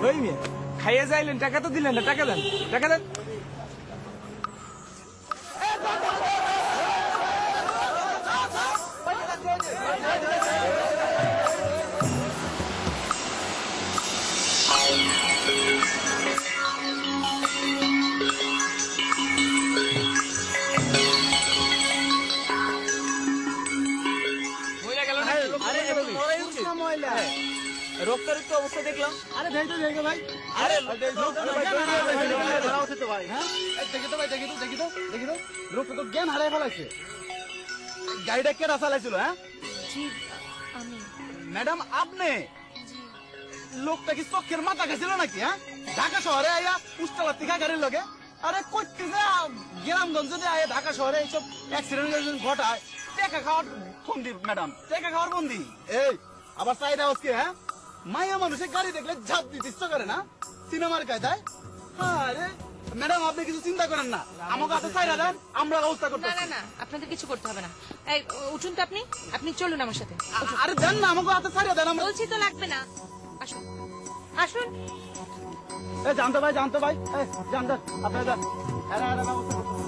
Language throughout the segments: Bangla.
ওই মেয়ে খাইয়ে যাইলেন, টাকা তো দিলেন না, টাকা দেন, টাকা দেন। রক্তারক্ত অবস্থা দেখলাম। আরে ভাই তো দেখো ভাই, আরে ভাই, হ্যাঁ দেখি তো ভাই, দেখি তো রক্ত তো জ্ঞান হারাই ফেলাইছে। গাড়িটা কে চালাইছিল? হ্যাঁ ম্যাডাম, আপনি লোকটা কি চোখের মাথা গেছিল নাকি? হ্যাঁ ঢাকা শহরে আইয়া উস্তালা তিখা গাড়ির লগে, আরে করতে যে গ্রামগঞ্জ যদি আয় ঢাকা শহরে এইসব অ্যাক্সিডেন্ট ঘটায়, টেকা খাওয়ার বন্দি ম্যাডাম, টেকা খাওয়ার বন্দি। এই আবার চাহিদা হচ্ছে, হ্যাঁ মাইয়া মানুষের গাড়ি দেখলে ঝাঁপ দিতে ইচ্ছা করে না, সিনেমার কায়দায়। আরে ম্যাডাম, আপনি কিছু চিন্তা করেন না, আমাকে হাতে চাইরা দেন, আমরা ব্যবস্থা করতে। না না, আপনাদের কিছু করতে হবে না। এই উঠুন তো, আপনি চলুন আমার সাথে। আরে দেন না, আমাকে হাতে চাইরা দেন। বলছি তো লাগবে না, আসুন আসুন। জানতো ভাই, জানতো আপনার ব্যবস্থা করতে।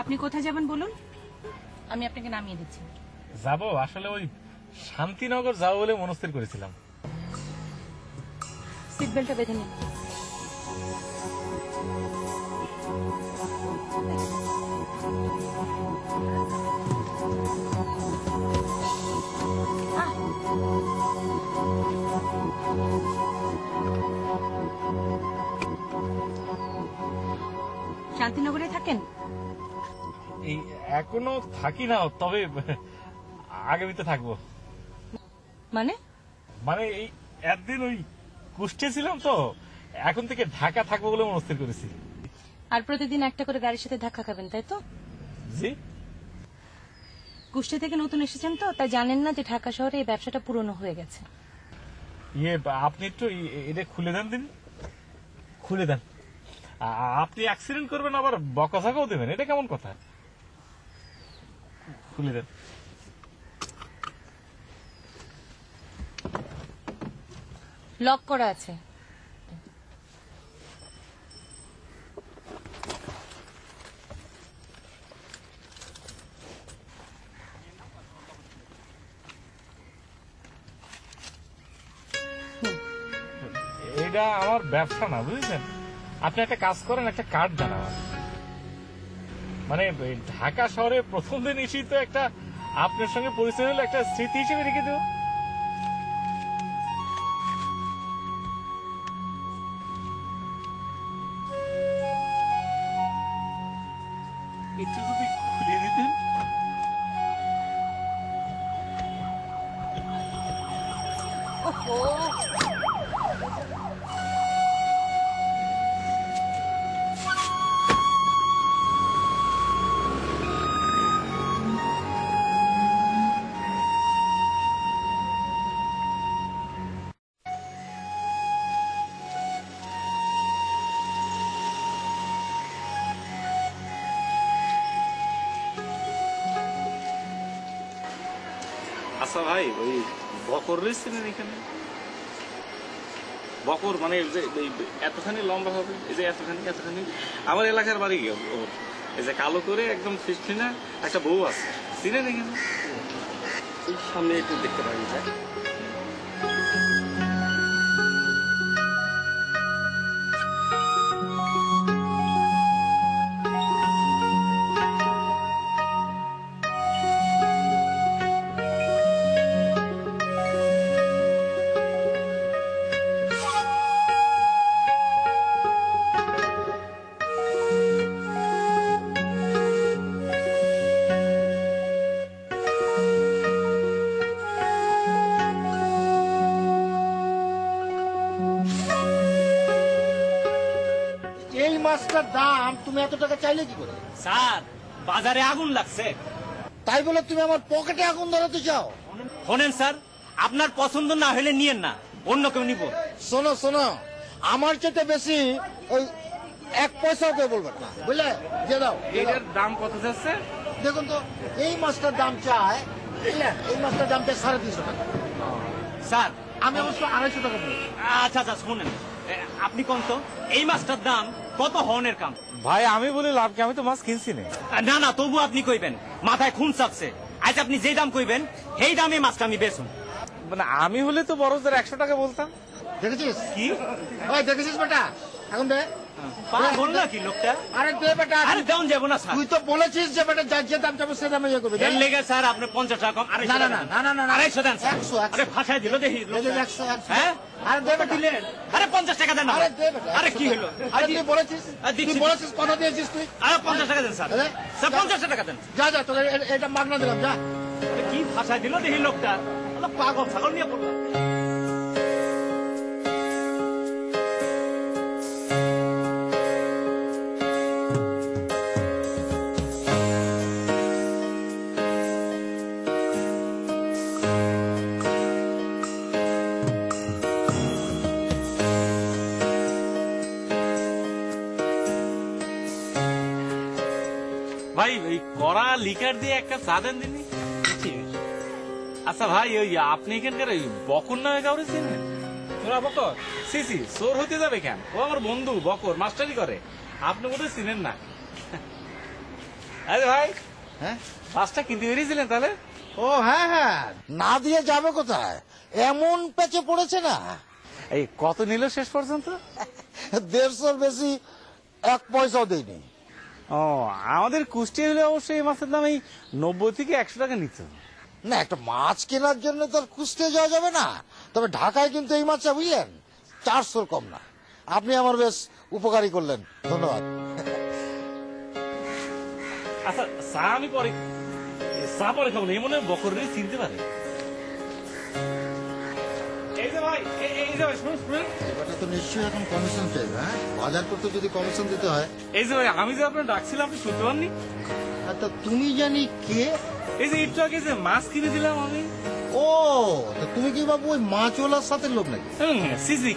আপনি কোথায় যাবেন বলুন, আমি আপনাকে নামিয়ে দিচ্ছি। যাবো আসলে ওই শান্তিনগর যাবো বলে মনস্থির করেছিলাম। সিট বেল্টটা বেঁধে নিন। শান্তিনগরে থাকেন? এই এখনো থাকি না, তবে আগামীতে থাকবো। মানে এই একদিন ওই কুষ্ঠে ছিলাম তো, এখন থেকে ঢাকা থাকবো বলে মনস্থির করেছি। আর প্রতিদিন একটা করে গাড়ির সাথে ধাক্কা খাবেন, তাই তো? জি। কুষ্ঠে থেকে নতুন এসেছেন তো, তাই জানেন না যে ঢাকা শহরে এই ব্যবসাটা পুরনো হয়ে গেছে। আপনি একটু এটা খুলে দেন দিন, খুলে দেন। আপনি অ্যাক্সিডেন্ট করবেন আবার বকাঝকাও দেবেন, এটা কেমন কথা? খুলে দেন। লক করা আছে। এটা আমার ব্যবসা না, বুঝেছেন? আপনি একটা কাজ করেন, একটা কার্ড দেন আমার। মানে ঢাকা শহরে প্রথম দিন এসেই তো একটা আপনার সঙ্গে পরিচয় হলে একটা স্মৃতি হিসেবে রেখে দেব। একটু যদি খুলিয়ে দিতেন। আচ্ছা ভাই, ওই বকর রয়েছেন এখানে? বকর মানে এতখানি লম্বা হবে, এই যে এতখানি আমার এলাকার বাড়ি ওর, এই যে কালো করে একদম ফিসফিনা একটা বউ আছে, চিনেন এখানে? সামনে একটু দেখতে পারি। মাছটার দাম তুমি এত টাকা চাইলে কি করে? স্যার বাজারে আগুন লাগছে। তাই বলে তুমি আমার পকেটে আগুন ধরাতে চাও? শোনেন স্যার, আপনার পছন্দ না হলে নিয়েন না, অন্য কেউ নিব। শোনো শোনো, আমার চেয়ে বেশি ওই 1 পয়সাও কেউ বলবে না, বুঝলে? দিয়ে দাও, দিয়ে দাও। এটার দাম কত যাচ্ছে? দেখুন তো, এই মাছটার দাম চায়, বুঝলেন, এই মাছটার দাম চায় 350 টাকা। স্যার আমি অবশ্য 250 টাকা বলি। আচ্ছা আচ্ছা শুনেন, আপনি কোন তো এই মাছটার দাম কত হনের কাম? ভাই আমি বলি লাভ কি, আমি তো মাছ কিনছি না। না না, তবু আপনি কইবেন, মাথায় খুন চাপছে। আজ আপনি যে দাম কইবেন সেই দামে মাছটা আমি বেচুন। মানে আমি হলে তো বড়দের 100 টাকা বলতাম। দেখেছিস কি ওই, দেখেছিস বেটা? এখন দে। পাগল নাকি লোকটা? আরে দে বেটা। আরে দাম যাবো না স্যার। তুই তো বলেছিস যে বেটা যার যে দাম চাবো সে দামে ইয়ে করবি। এর লেগে স্যার আপনি 50 টাকা কম। না, না, না, না, না, না। 250 দেন স্যার। 100, 100। আরে ফাঁসাই দিল দেখি এই যে লোকটা। 100, 100। হ্যাঁ আরে দে বেটা। দিলেন? আরে 50 টাকা দেন না। আরে দে বেটা। আরে কি হলো? আরে তুই বলেছিস, দিচ্ছি। তুই বলেছিস, কথা দিয়েছিস তুই। আরে 50 টাকা দেন স্যার। আরে? স্যার 50 টাকা দেন। যা যা, তোকে এটা মাগনা দিলাম, যা। আরে কি ফাঁসাই দিল দেখি লোকটা। আরে পাগল ছাগল নিয়ে পড়লাম। ভাই এই কড়া লিকার দিয়ে একটা চা দেন দিনই। আচ্ছা ভাই, ওই আপনি এখানকার ওই বকর নামে কাউরে চিনেন? তোরা বকর? সি সি, চোর হতে যাবে কেন? ও আমার বন্ধু বকর, মাস্টারি করে। আপনি বোধহয় চিনেন না। আরে ভাই, হ্যাঁ? মাছটা কিনতে বেরিয়েছিলেন তাহলে? ও হ্যাঁ হ্যাঁ, না দিয়ে যাবে কোথায়? এমন পেঁচে পড়েছে না। এই কত নিল শেষ পর্যন্ত? 150 বেশি 1 পয়সাও দেয়নি। ও, আমাদের কুষ্টি হলে অবশ্যই এই মাছের দাম এই 90 থেকে 100 টাকা নিত। না, একটা মাছ কেনার জন্য তো আর কুষ্টিয়া যাওয়া যাবে না। তবে ঢাকায় কিন্তু এই মাছটা, বুঝলেন, 400 কম না। আপনি আমার বেশ উপকারী করলেন, ধন্যবাদ। আচ্ছা চা আমি পরে, চা পরে খাবো না, এই মনে হয় বকরের চিনতে পারে। এই যে ভাই, এই যে ভাই, শুনুন শুনুন। এবারটা তো নিশ্চয়ই এখন কমিশন চাইবে, হ্যাঁ? বাজার করতে যদি কমিশন দিতে হয়। এই যে ভাই, আমি যে আপনার ডাকছিলাম আপনি শুনতে পাননি? তা তুমি জানি কে? এই যে একটু আগে যে মাছ কিনে দিলাম আমি। ও, তা তুমি কি বাবু ওই মাছওয়ালার সাথে লোক নাকি? সিজি